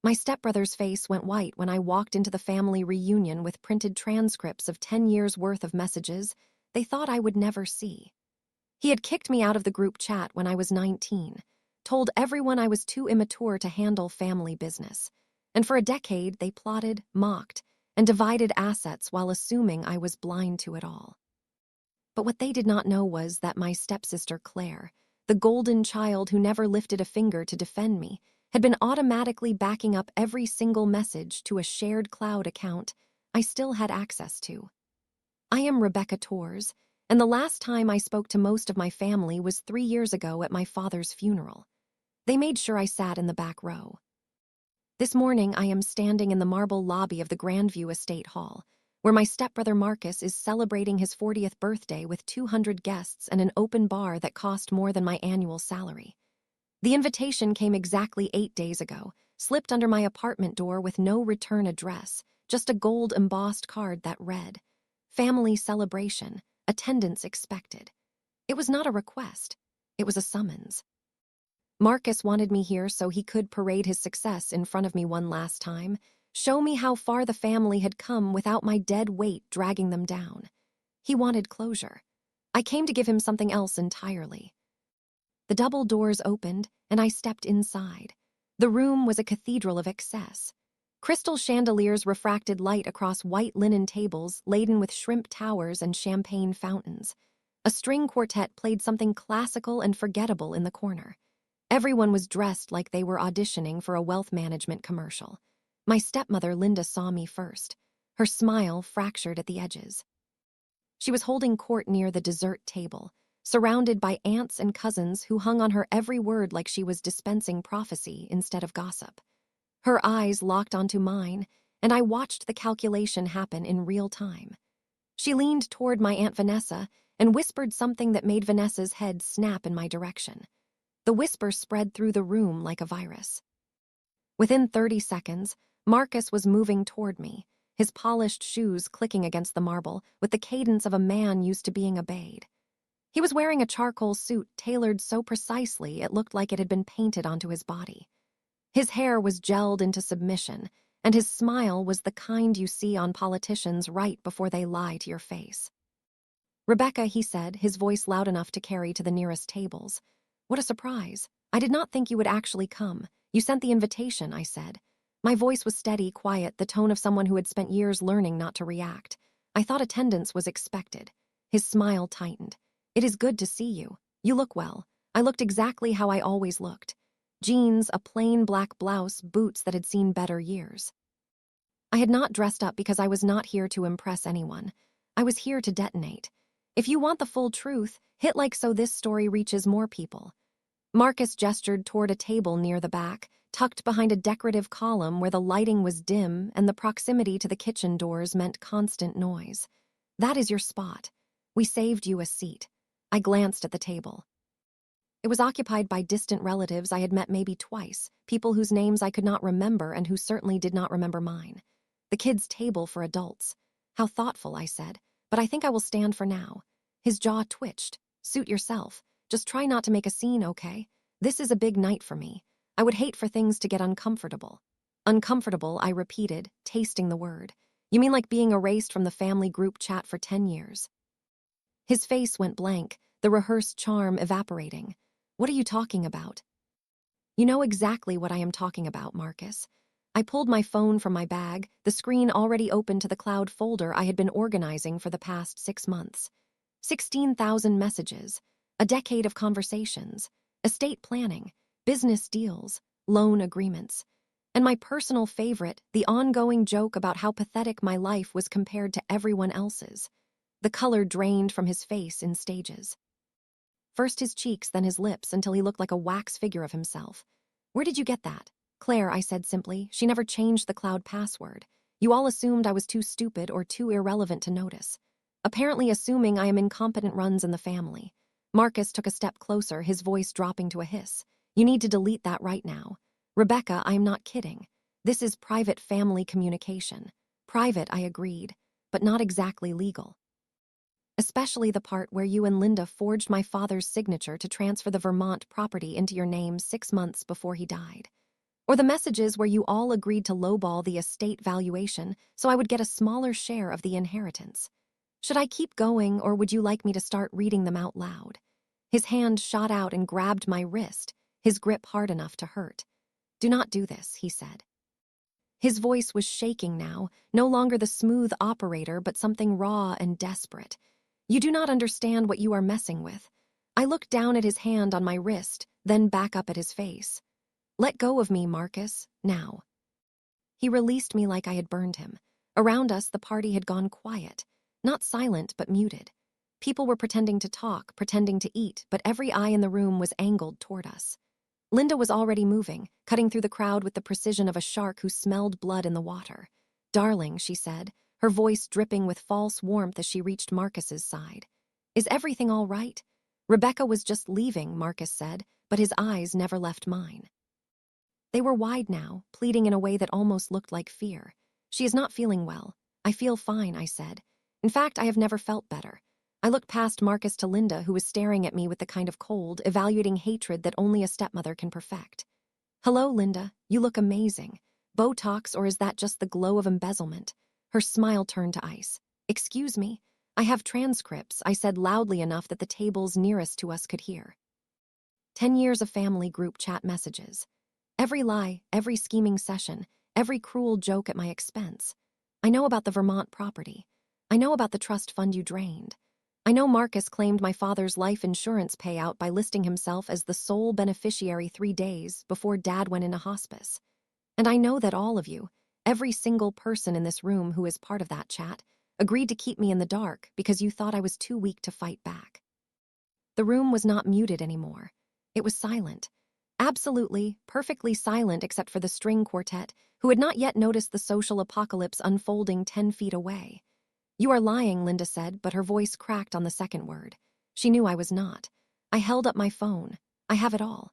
My stepbrother's face went white when I walked into the family reunion with printed transcripts of 10 years' worth of messages they thought I would never see. He had kicked me out of the group chat when I was 19, told everyone I was too immature to handle family business, and for a decade they plotted, mocked, and divided assets while assuming I was blind to it all. But what they did not know was that my stepsister Claire, the golden child who never lifted a finger to defend me, had been automatically backing up every single message to a shared cloud account I still had access to. I am Rebecca Torres, and the last time I spoke to most of my family was 3 years ago at my father's funeral. They made sure I sat in the back row. This morning I am standing in the marble lobby of the Grandview Estate Hall, where my stepbrother Marcus is celebrating his 40th birthday with 200 guests and an open bar that cost more than my annual salary. The invitation came exactly 8 days ago, slipped under my apartment door with no return address, just a gold-embossed card that read, "Family celebration, attendance expected." It was not a request, it was a summons. Marcus wanted me here so he could parade his success in front of me one last time, show me how far the family had come without my dead weight dragging them down. He wanted closure. I came to give him something else entirely. The double doors opened, and I stepped inside. The room was a cathedral of excess. Crystal chandeliers refracted light across white linen tables laden with shrimp towers and champagne fountains. A string quartet played something classical and forgettable in the corner. Everyone was dressed like they were auditioning for a wealth management commercial. My stepmother Linda saw me first, her smile fractured at the edges. She was holding court near the dessert table, surrounded by aunts and cousins who hung on her every word like she was dispensing prophecy instead of gossip. Her eyes locked onto mine, and I watched the calculation happen in real time. She leaned toward my Aunt Vanessa and whispered something that made Vanessa's head snap in my direction. The whisper spread through the room like a virus. Within 30 seconds, Marcus was moving toward me, his polished shoes clicking against the marble with the cadence of a man used to being obeyed. He was wearing a charcoal suit tailored so precisely it looked like it had been painted onto his body. His hair was gelled into submission, and his smile was the kind you see on politicians right before they lie to your face. "Rebecca," he said, his voice loud enough to carry to the nearest tables. "What a surprise. I did not think you would actually come. You sent the invitation," I said. My voice was steady, quiet, the tone of someone who had spent years learning not to react. I thought attendance was expected. His smile tightened. "It is good to see you. You look well." I looked exactly how I always looked. Jeans, a plain black blouse, boots that had seen better years. I had not dressed up because I was not here to impress anyone. I was here to detonate. If you want the full truth, hit like so this story reaches more people. Marcus gestured toward a table near the back, tucked behind a decorative column where the lighting was dim and the proximity to the kitchen doors meant constant noise. "That is your spot. We saved you a seat." I glanced at the table. It was occupied by distant relatives I had met maybe twice, people whose names I could not remember and who certainly did not remember mine. The kids' table for adults. "How thoughtful," I said, "but I think I will stand for now." His jaw twitched. "Suit yourself. Just try not to make a scene, okay? This is a big night for me. I would hate for things to get uncomfortable." "Uncomfortable," I repeated, tasting the word. "You mean like being erased from the family group chat for 10 years? His face went blank, the rehearsed charm evaporating. "What are you talking about?" "You know exactly what I am talking about, Marcus." I pulled my phone from my bag, the screen already open to the cloud folder I had been organizing for the past 6 months. 16,000 messages, a decade of conversations, estate planning, business deals, loan agreements, and my personal favorite, the ongoing joke about how pathetic my life was compared to everyone else's. The color drained from his face in stages. First his cheeks, then his lips, until he looked like a wax figure of himself. "Where did you get that?" "Claire," I said simply. "She never changed the cloud password. You all assumed I was too stupid or too irrelevant to notice. Apparently assuming I am incompetent runs in the family." Marcus took a step closer, his voice dropping to a hiss. "You need to delete that right now. Rebecca, I am not kidding. This is private family communication." "Private," I agreed, "but not exactly legal. Especially the part where you and Linda forged my father's signature to transfer the Vermont property into your name 6 months before he died." Or the messages where you all agreed to lowball the estate valuation so I would get a smaller share of the inheritance. Should I keep going, or would you like me to start reading them out loud? His hand shot out and grabbed my wrist, his grip hard enough to hurt. Do not do this, he said. His voice was shaking now, no longer the smooth operator, but something raw and desperate. You do not understand what you are messing with. I looked down at his hand on my wrist, then back up at his face. Let go of me, Marcus, now. He released me like I had burned him. Around us, the party had gone quiet. Not silent, but muted. People were pretending to talk, pretending to eat, but every eye in the room was angled toward us. Linda was already moving, cutting through the crowd with the precision of a shark who smelled blood in the water. Darling, she said, her voice dripping with false warmth as she reached Marcus's side. Is everything all right? Rebecca was just leaving, Marcus said, but his eyes never left mine. They were wide now, pleading in a way that almost looked like fear. She is not feeling well. I feel fine, I said. In fact, I have never felt better. I looked past Marcus to Linda, who was staring at me with the kind of cold, evaluating hatred that only a stepmother can perfect. Hello, Linda. You look amazing. Botox, or is that just the glow of embezzlement? Her smile turned to ice. Excuse me. I have transcripts, I said loudly enough that the tables nearest to us could hear. 10 years of family group chat messages. Every lie, every scheming session, every cruel joke at my expense. I know about the Vermont property. I know about the trust fund you drained. I know Marcus claimed my father's life insurance payout by listing himself as the sole beneficiary 3 days before Dad went into hospice. And I know that all of you, every single person in this room who is part of that chat, agreed to keep me in the dark because you thought I was too weak to fight back. The room was not muted anymore. It was silent. Absolutely, perfectly silent except for the string quartet, who had not yet noticed the social apocalypse unfolding 10 feet away. You are lying, Linda said, but her voice cracked on the second word. She knew I was not. I held up my phone. I have it all.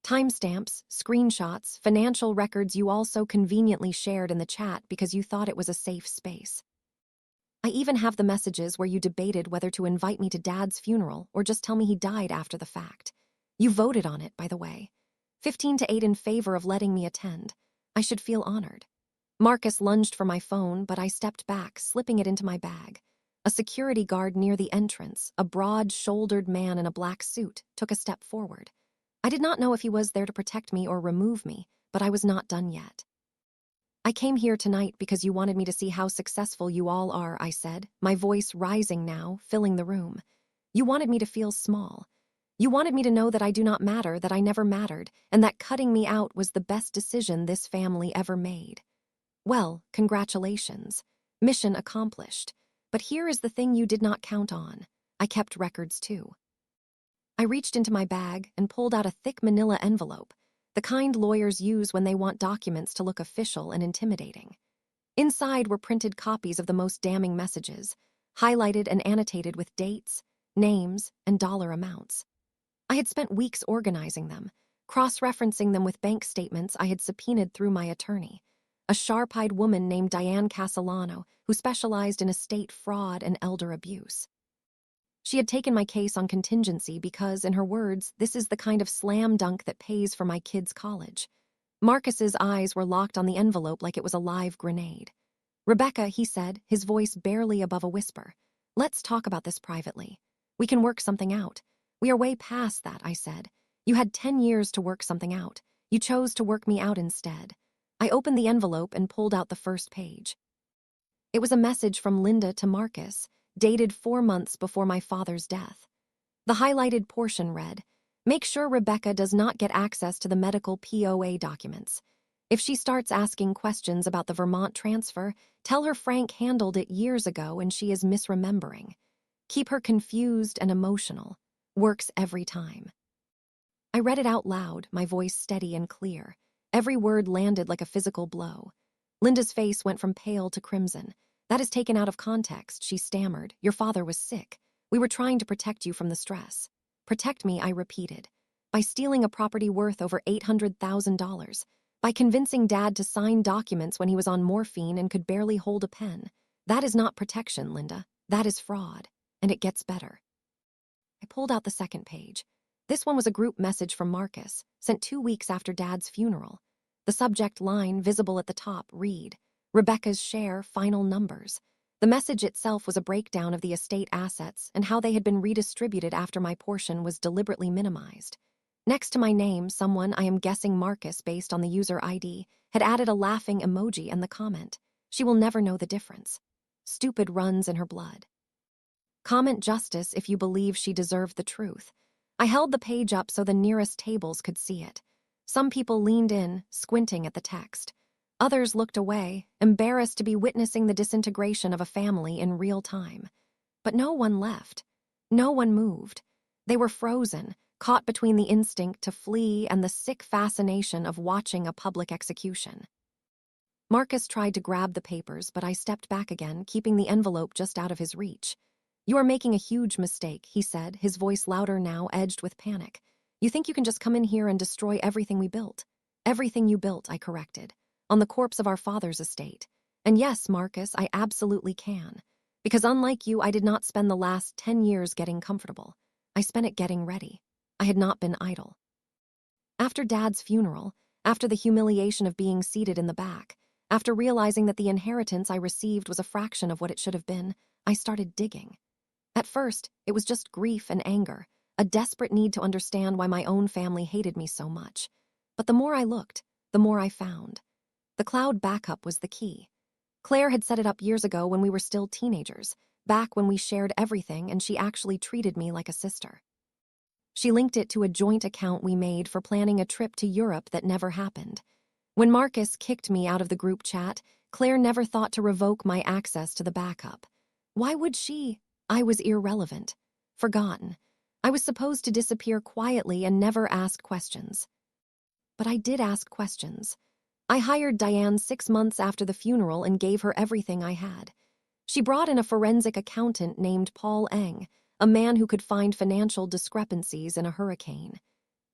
Timestamps, screenshots, financial records you all so conveniently shared in the chat because you thought it was a safe space. I even have the messages where you debated whether to invite me to Dad's funeral or just tell me he died after the fact. You voted on it, by the way. 15-8 in favor of letting me attend. I should feel honored. Marcus lunged for my phone, but I stepped back, slipping it into my bag. A security guard near the entrance, a broad-shouldered man in a black suit, took a step forward. I did not know if he was there to protect me or remove me, but I was not done yet. I came here tonight because you wanted me to see how successful you all are, I said, my voice rising now, filling the room. You wanted me to feel small. You wanted me to know that I do not matter, that I never mattered, and that cutting me out was the best decision this family ever made. Well, congratulations. Mission accomplished. But here is the thing you did not count on. I kept records too. I reached into my bag and pulled out a thick manila envelope, the kind lawyers use when they want documents to look official and intimidating. Inside were printed copies of the most damning messages, highlighted and annotated with dates, names, and dollar amounts. I had spent weeks organizing them, cross-referencing them with bank statements I had subpoenaed through my attorney, a sharp-eyed woman named Diane Castellano who specialized in estate fraud and elder abuse. She had taken my case on contingency because, in her words, this is the kind of slam dunk that pays for my kids' college. Marcus's eyes were locked on the envelope like it was a live grenade. Rebecca, he said, his voice barely above a whisper. Let's talk about this privately. We can work something out. We are way past that, I said. You had 10 years to work something out. You chose to work me out instead. I opened the envelope and pulled out the first page. It was a message from Linda to Marcus, dated 4 months before my father's death. The highlighted portion read, "Make sure Rebecca does not get access to the medical POA documents. If she starts asking questions about the Vermont transfer, tell her Frank handled it years ago and she is misremembering. Keep her confused and emotional. Works every time." I read it out loud, my voice steady and clear. Every word landed like a physical blow. Linda's face went from pale to crimson. "That is taken out of context," she stammered. "Your father was sick. We were trying to protect you from the stress." "Protect me," I repeated. "By stealing a property worth over $800,000. By convincing Dad to sign documents when he was on morphine and could barely hold a pen. That is not protection, Linda. That is fraud. And it gets better." I pulled out the second page. This one was a group message from Marcus, sent 2 weeks after Dad's funeral. The subject line, visible at the top, read, Rebecca's share, final numbers. The message itself was a breakdown of the estate assets and how they had been redistributed after my portion was deliberately minimized. Next to my name, someone, I am guessing Marcus based on the user ID, had added a laughing emoji and the comment, she will never know the difference. Stupid runs in her blood. Comment justice if you believe she deserved the truth. I held the page up so the nearest tables could see it. Some people leaned in, squinting at the text. Others looked away, embarrassed to be witnessing the disintegration of a family in real time. But no one left. No one moved. They were frozen, caught between the instinct to flee and the sick fascination of watching a public execution. Marcus tried to grab the papers, but I stepped back again, keeping the envelope just out of his reach. You are making a huge mistake, he said, his voice louder now, edged with panic. You think you can just come in here and destroy everything we built? Everything you built, I corrected, on the corpse of our father's estate. And yes, Marcus, I absolutely can. Because unlike you, I did not spend the last 10 years getting comfortable. I spent it getting ready. I had not been idle. After Dad's funeral, after the humiliation of being seated in the back, after realizing that the inheritance I received was a fraction of what it should have been, I started digging. At first, it was just grief and anger, a desperate need to understand why my own family hated me so much. But the more I looked, the more I found. The cloud backup was the key. Claire had set it up years ago when we were still teenagers, back when we shared everything and she actually treated me like a sister. She linked it to a joint account we made for planning a trip to Europe that never happened. When Marcus kicked me out of the group chat, Claire never thought to revoke my access to the backup. Why would she? I was irrelevant, forgotten. I was supposed to disappear quietly and never ask questions. But I did ask questions. I hired Diane 6 months after the funeral and gave her everything I had. She brought in a forensic accountant named Paul Eng, a man who could find financial discrepancies in a hurricane.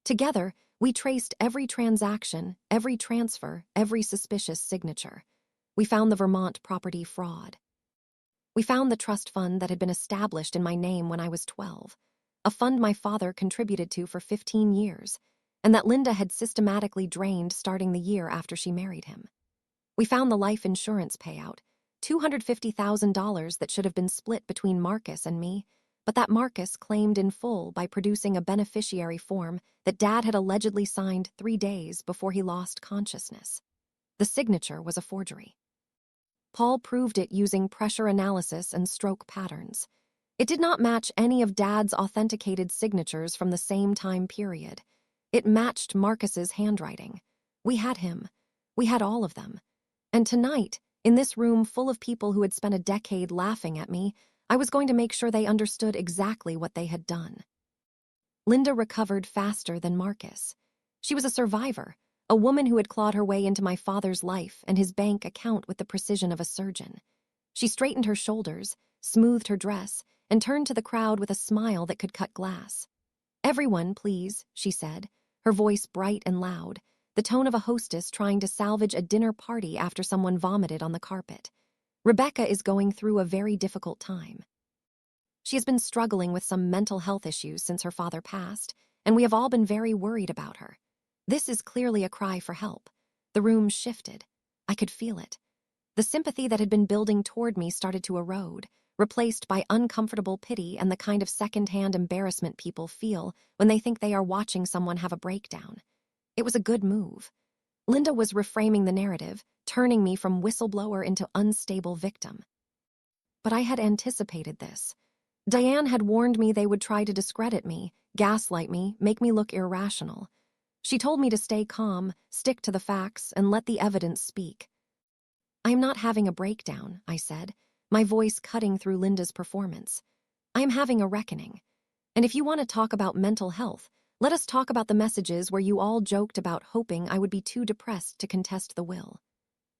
Together, we traced every transaction, every transfer, every suspicious signature. We found the Vermont property fraud. We found the trust fund that had been established in my name when I was 12, a fund my father contributed to for 15 years, and that Linda had systematically drained starting the year after she married him. We found the life insurance payout, $250,000 that should have been split between Marcus and me, but that Marcus claimed in full by producing a beneficiary form that Dad had allegedly signed 3 days before he lost consciousness. The signature was a forgery. Paul proved it using pressure analysis and stroke patterns. It did not match any of Dad's authenticated signatures from the same time period. It matched Marcus's handwriting. We had him. We had all of them. And tonight, in this room full of people who had spent a decade laughing at me, I was going to make sure they understood exactly what they had done. Linda recovered faster than Marcus. She was a survivor, a woman who had clawed her way into my father's life and his bank account with the precision of a surgeon. She straightened her shoulders, smoothed her dress, and turned to the crowd with a smile that could cut glass. Everyone, please, she said, her voice bright and loud, the tone of a hostess trying to salvage a dinner party after someone vomited on the carpet. Rebecca is going through a very difficult time. She has been struggling with some mental health issues since her father passed, and we have all been very worried about her. This is clearly a cry for help. The room shifted. I could feel it. The sympathy that had been building toward me started to erode, replaced by uncomfortable pity and the kind of second-hand embarrassment people feel when they think they are watching someone have a breakdown. It was a good move. Linda was reframing the narrative, turning me from whistleblower into unstable victim. But I had anticipated this. Diane had warned me they would try to discredit me, gaslight me, make me look irrational. She told me to stay calm, stick to the facts, and let the evidence speak. I am not having a breakdown, I said, my voice cutting through Linda's performance. I am having a reckoning. And if you want to talk about mental health, let us talk about the messages where you all joked about hoping I would be too depressed to contest the will.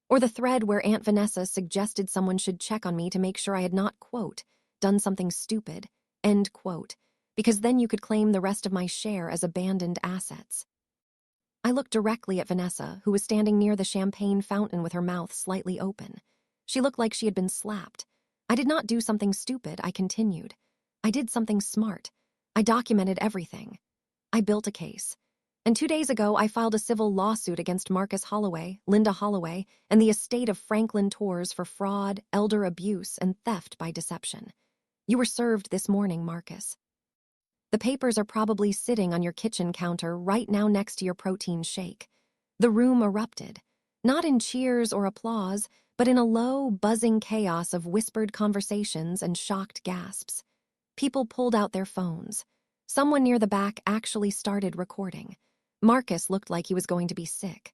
Or the thread where Aunt Vanessa suggested someone should check on me to make sure I had not, quote, done something stupid, end quote, because then you could claim the rest of my share as abandoned assets. I looked directly at Vanessa, who was standing near the champagne fountain with her mouth slightly open. She looked like she had been slapped. I did not do something stupid, I continued. I did something smart. I documented everything. I built a case. And 2 days ago, I filed a civil lawsuit against Marcus Holloway, Linda Holloway, and the estate of Franklin Torres for fraud, elder abuse, and theft by deception. You were served this morning, Marcus. The papers are probably sitting on your kitchen counter right now next to your protein shake. The room erupted, not in cheers or applause, but in a low, buzzing chaos of whispered conversations and shocked gasps. People pulled out their phones. Someone near the back actually started recording. Marcus looked like he was going to be sick.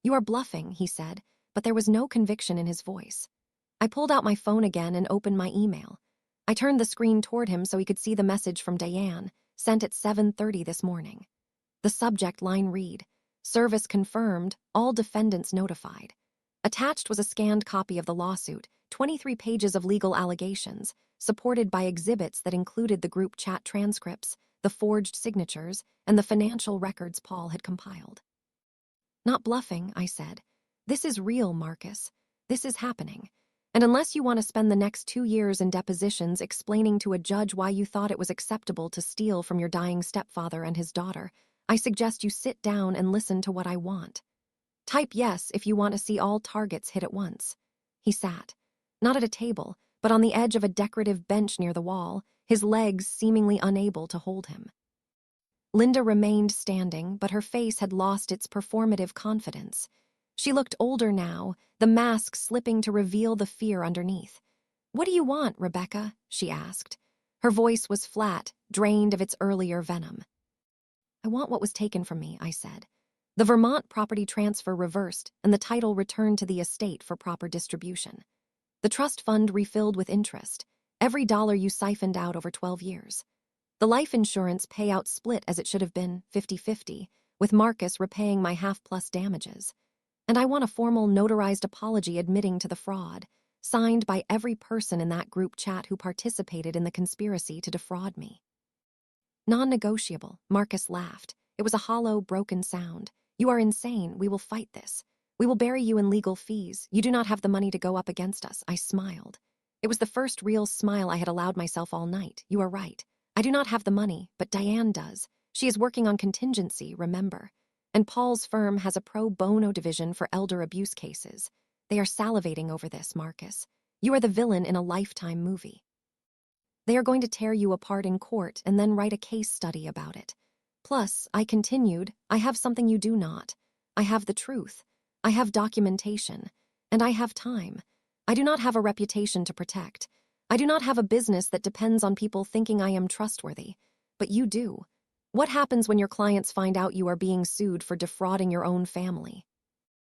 "You are bluffing," he said, but there was no conviction in his voice. I pulled out my phone again and opened my email. I turned the screen toward him so he could see the message from Diane, sent at 7:30 this morning. The subject line read, "Service confirmed, all defendants notified." Attached was a scanned copy of the lawsuit, 23 pages of legal allegations, supported by exhibits that included the group chat transcripts, the forged signatures, and the financial records Paul had compiled. "Not bluffing," I said. "This is real, Marcus. This is happening. And unless you want to spend the next 2 years in depositions explaining to a judge why you thought it was acceptable to steal from your dying stepfather and his daughter, I suggest you sit down and listen to what I want. Type yes if you want to see all targets hit at once." He sat, not at a table, but on the edge of a decorative bench near the wall, his legs seemingly unable to hold him. Linda remained standing, but her face had lost its performative confidence. She looked older now, the mask slipping to reveal the fear underneath. "What do you want, Rebecca?" she asked. Her voice was flat, drained of its earlier venom. "I want what was taken from me," I said. "The Vermont property transfer reversed and the title returned to the estate for proper distribution. The trust fund refilled with interest, every dollar you siphoned out over 12 years. The life insurance payout split as it should have been, 50-50, with Marcus repaying my half-plus damages. And I want a formal notarized apology admitting to the fraud, signed by every person in that group chat who participated in the conspiracy to defraud me." "Non-negotiable," Marcus laughed. It was a hollow, broken sound. "You are insane. We will fight this. We will bury you in legal fees. You do not have the money to go up against us." I smiled. It was the first real smile I had allowed myself all night. "You are right. I do not have the money, but Diane does. She is working on contingency, remember. And Paul's firm has a pro bono division for elder abuse cases. They are salivating over this, Marcus. You are the villain in a Lifetime movie. They are going to tear you apart in court and then write a case study about it. Plus," I continued, "I have something you do not. I have the truth. I have documentation. And I have time. I do not have a reputation to protect. I do not have a business that depends on people thinking I am trustworthy. But you do. What happens when your clients find out you are being sued for defrauding your own family?"